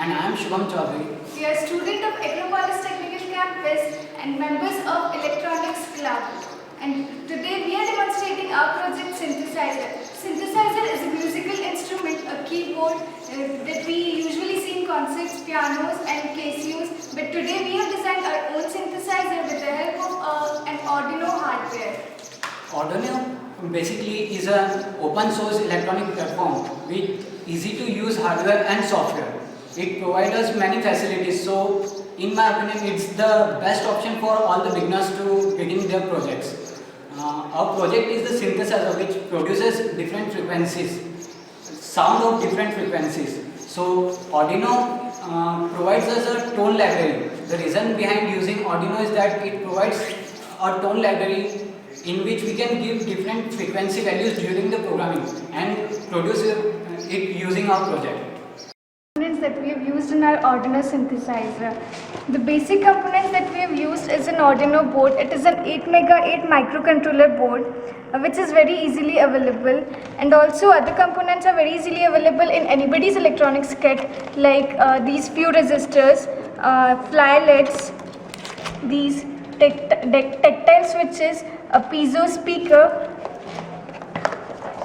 And I am Shubham Chaudhary. We are students of Acropolis Technical Campus and members of Electronics Club. And today we are demonstrating our project Synthesizer. Synthesizer is a musical instrument, a keyboard that we usually see in concerts, pianos and Casios. But today we have designed our own synthesizer with the help of an Arduino hardware. Arduino basically is an open source electronic platform with easy to use hardware and software. It provides us many facilities, so in my opinion it's the best option for all the beginners to begin their projects. Our project is the synthesizer which produces different frequencies, sound of different frequencies. So Arduino provides us a tone library. The reason behind using Arduino is that it provides a tone library in which we can give different frequency values during the programming and produce it using our project. Components that we have used in our Arduino synthesizer. The basic components that we have used is an Arduino board. It is an 8 microcontroller board which is very easily available, and also other components are very easily available in anybody's electronics kit, like these few resistors, fly lids, these tactile switches, a piezo speaker,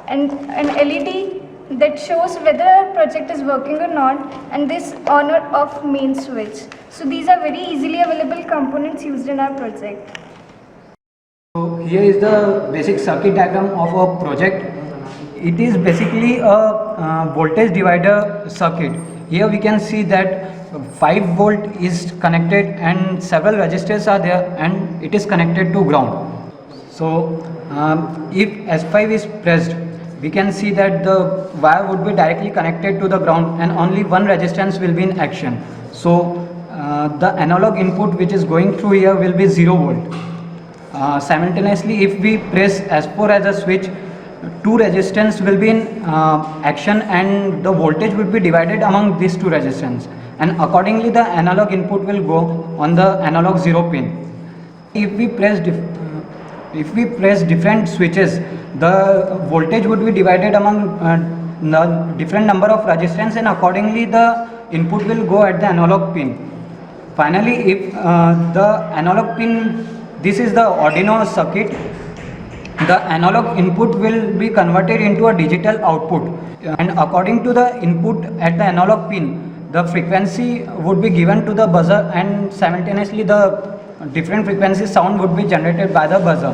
and an LED that shows whether our project is working or not, and this on or off main switch. So these are very easily available components used in our project. So here is the basic circuit diagram of our project. It is basically a voltage divider circuit. Here we can see that 5 volt is connected and several resistors are there, and it is connected to ground. So if S5 is pressed, we can see that the wire would be directly connected to the ground and only one resistance will be in action. So the analog input which is going through here will be 0 volt. Simultaneously, if we press S4 as a switch, 2 resistance will be in action and the voltage will be divided among these 2 resistance, and accordingly the analog input will go on the analog 0 pin. If we press different switches, the voltage would be divided among different number of resistance, and accordingly the input will go at the analog pin. Finally, if the analog pin, this is the Arduino circuit, the analog input will be converted into a digital output, and according to the input at the analog pin, the frequency would be given to the buzzer, and simultaneously the different frequency sound would be generated by the buzzer.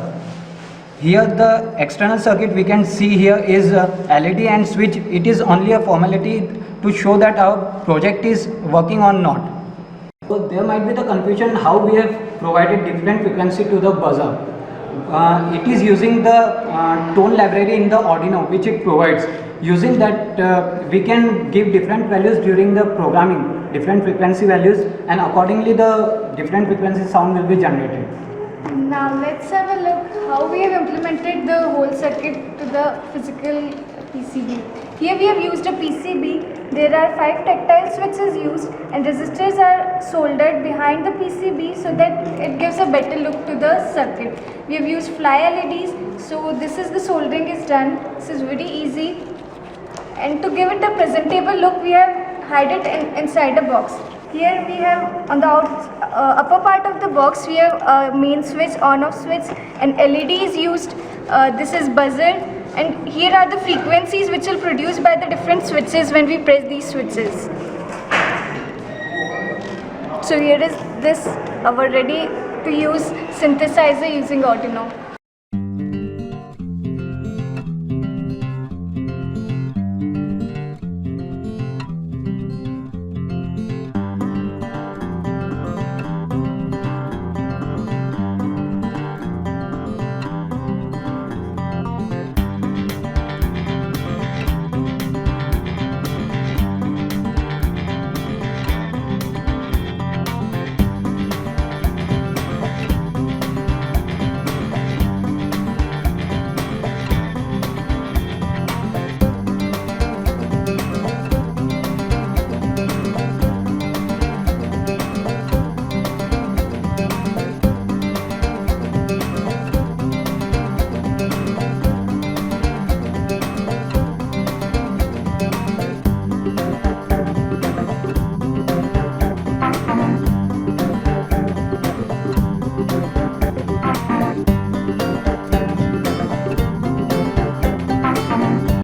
Here the external circuit we can see here is LED and switch. It is only a formality to show that our project is working or not. So there might be the confusion how we have provided different frequency to the buzzer. It is using the tone library in the Arduino which it provides. Using that we can give different values during the programming, different frequency values, and accordingly the different frequency sound will be generated. Now let's have a look how we have implemented the whole circuit to the physical PCB. Here we have used a PCB. There are 5 tactile switches used, and resistors are soldered behind the PCB so that it gives a better look to the circuit. We have used fly LEDs, so this is the soldering is done. This is very easy, and to give it a presentable look, we have hide it inside a box. Here we have on the upper part of the box we have a main switch, on-off switch, and LED is used. This is buzzer, and here are the frequencies which will produce by the different switches when we press these switches. So here is this our ready to use synthesizer using Arduino.